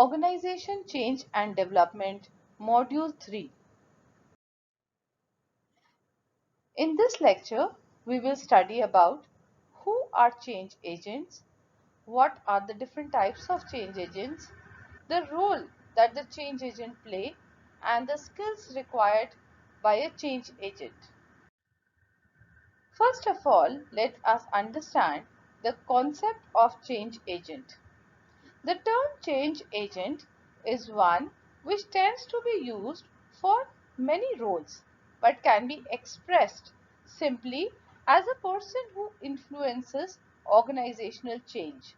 Organization Change and Development, Module 3. In this lecture, we will study about who are change agents, what are the different types of change agents, the role that the change agent play, and the skills required by a change agent. First of all, let us understand the concept of change agent. The term change agent is one which tends to be used for many roles but can be expressed simply as a person who influences organizational change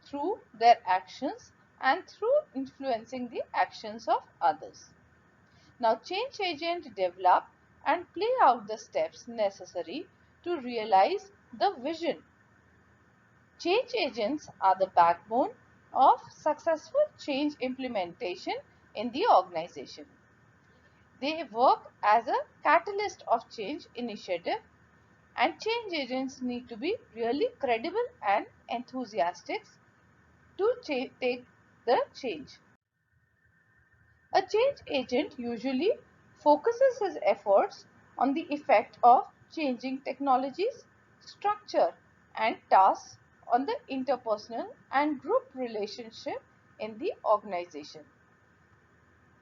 through their actions and through influencing the actions of others. Now, change agents develop and play out the steps necessary to realize the vision. Change agents are the backbone of successful change implementation in the organization. They work as a catalyst of change initiative, and change agents need to be really credible and enthusiastic to take the change. A change agent usually focuses his efforts on the effect of changing technologies, structure, and tasks on the interpersonal and group relationship in the organization.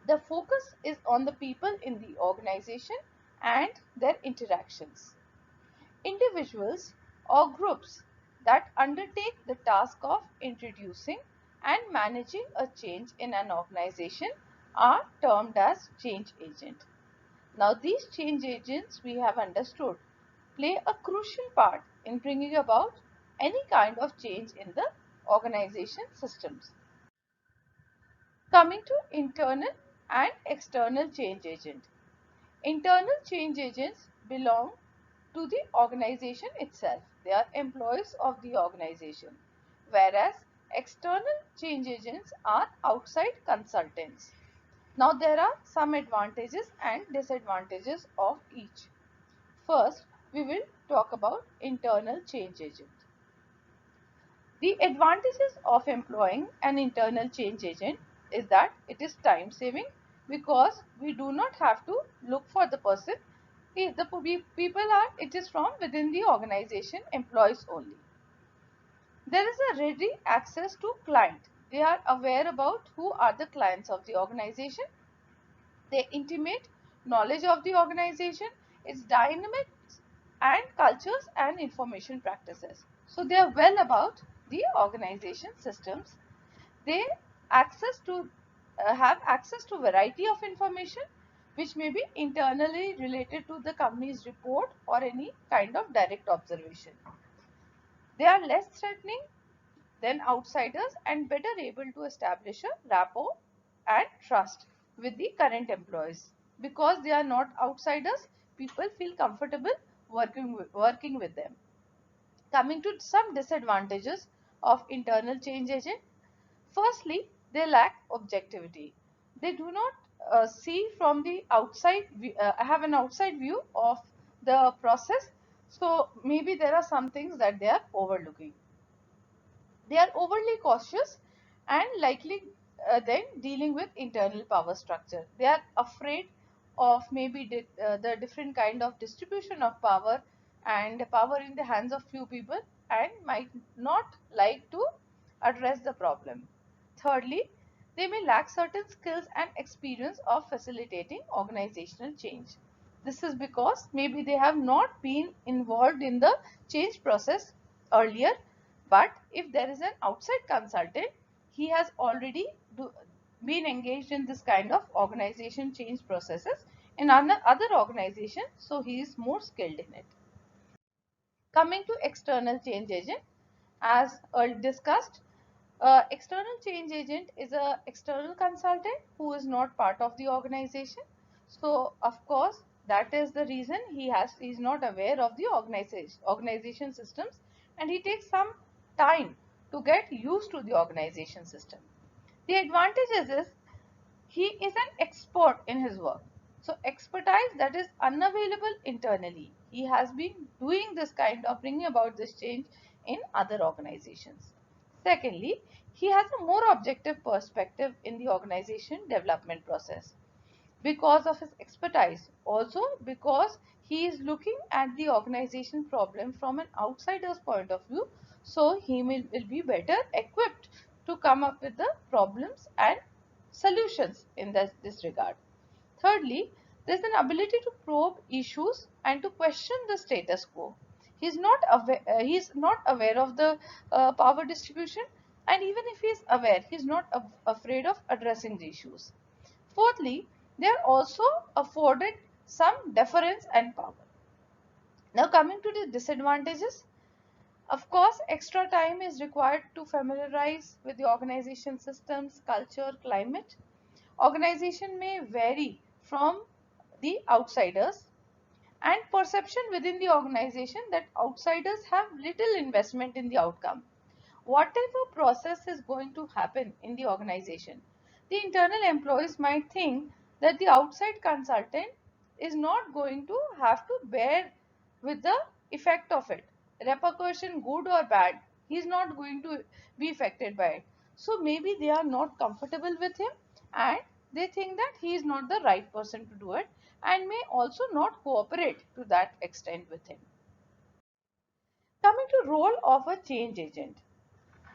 The focus is on the people in the organization and their interactions. Individuals or groups that undertake the task of introducing and managing a change in an organization are termed as change agent. Now, these change agents, we have understood, play a crucial part in bringing about any kind of change in the organization systems. Coming to internal and external change agent. Internal change agents belong to the organization itself. They are employees of the organization, whereas external change agents are outside consultants. Now, there are some advantages and disadvantages of each. First, we will talk about internal change agent. The advantages of employing an internal change agent is that it is time saving because we do not have to look for the person. If the people are, it is from within the organization, employees only. There is a ready access to client. They are aware about who are the clients of the organization. They intimate knowledge of the organization, its dynamics and cultures and information practices. So they are well about the organization systems. They access to have access to variety of information which may be internally related to the company's report or any kind of direct observation. They are less threatening than outsiders and better able to establish a rapport and trust with the current employees. Because they are not outsiders, people feel comfortable working with them. Coming to some disadvantages of internal change agent. Firstly, they lack objectivity. They do not see from the outside, have an outside view of the process. So maybe there are some things that they are overlooking. They are overly cautious and likely then dealing with internal power structure. They are afraid of maybe the different kind of distribution of power and power in the hands of few people and might not like to address the problem. Thirdly, they may lack certain skills and experience of facilitating organizational change. This is because maybe they have not been involved in the change process earlier, but if there is an outside consultant, he has already been engaged in this kind of organization change processes in other organizations, so he is more skilled in it. Coming to external change agent, as discussed, external change agent is a external consultant who is not part of the organization. So, of course, that is the reason he is not aware of the organization systems, and he takes some time to get used to the organization system. The advantages is he is an expert in his work. So expertise that is unavailable internally. He has been doing this kind of bringing about this change in other organizations. Secondly, he has a more objective perspective in the organization development process because of his expertise, also because he is looking at the organization problem from an outsider's point of view, so he will be better equipped to come up with the problems and solutions in this regard. Thirdly, there's an ability to probe issues and to question the status quo. He's not aware of the power distribution, and even if he is aware, he's not afraid of addressing the issues. Fourthly, they are also afforded some deference and power. Now, coming to the disadvantages, of course, extra time is required to familiarize with the organization systems, culture, climate. Organization may vary from the outsiders, and perception within the organization that outsiders have little investment in the outcome. Whatever process is going to happen in the organization, the internal employees might think that the outside consultant is not going to have to bear with the effect of it. Repercussion, good or bad, he is not going to be affected by it. So maybe they are not comfortable with him, and they think that he is not the right person to do it, and may also not cooperate to that extent with him. Coming to role of a change agent.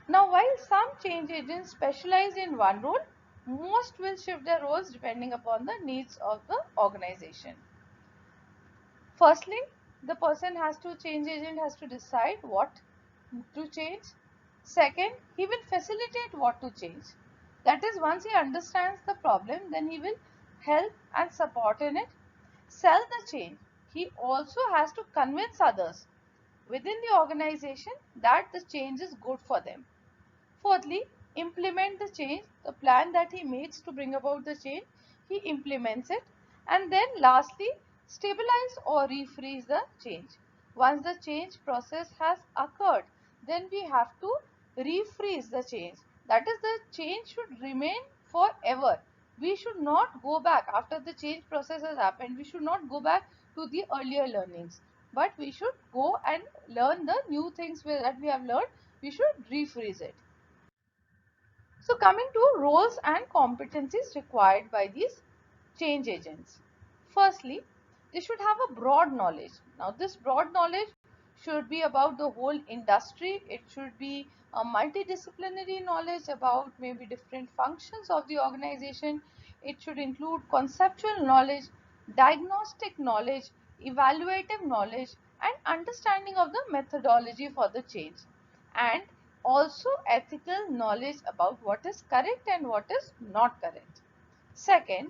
Now, while some change agents specialize in one role, most will shift their roles depending upon the needs of the organization. Firstly, the person has to change agent has to decide what to change. Second, he will facilitate what to change. That is, once he understands the problem, then he will help and support in it. Sell the change. He also has to convince others within the organization that the change is good for them. Fourthly, implement the change, the plan that he makes to bring about the change, he implements it. And then lastly, stabilize or refreeze the change. Once the change process has occurred, then we have to refreeze the change. That is, the change should remain forever. We should not go back after the change process has happened. We should not go back to the earlier learnings, but we should go and learn the new things that we have learned. We should refreeze it. So, coming to roles and competencies required by these change agents. Firstly, they should have a broad knowledge. Now, this broad knowledge should be about the whole industry. It should be a multidisciplinary knowledge about maybe different functions of the organization. It should include conceptual knowledge, diagnostic knowledge, evaluative knowledge, and understanding of the methodology for the change, and also ethical knowledge about what is correct and what is not correct. Second,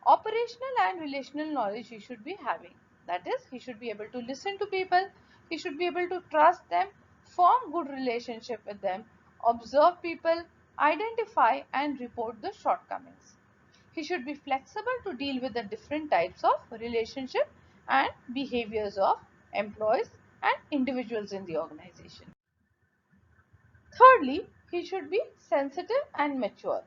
operational and relational knowledge he should be having. That is, he should be able to listen to people, he should be able to trust them, form good relationship with them, observe people, identify and report the shortcomings. He should be flexible to deal with the different types of relationship and behaviors of employees and individuals in the organization. Thirdly, he should be sensitive and mature.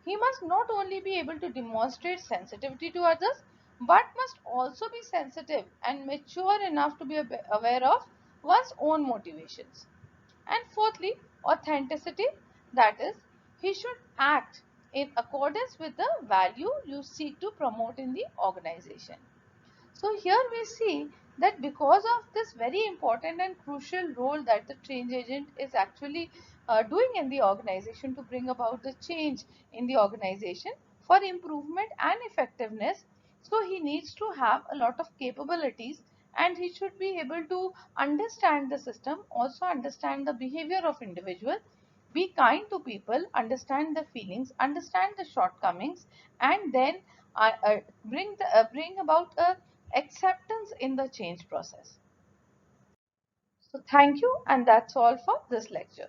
He must not only be able to demonstrate sensitivity to others, but must also be sensitive and mature enough to be aware of one's own motivations. And fourthly, authenticity, that is, he should act in accordance with the value you seek to promote in the organization. So here we see that because of this very important and crucial role that the change agent is actually doing in the organization to bring about the change in the organization for improvement and effectiveness, so he needs to have a lot of capabilities, and he should be able to understand the system, also understand the behavior of individual, be kind to people, understand the feelings, understand the shortcomings, and then bring about a acceptance in the change process. So thank you, and that's all for this lecture.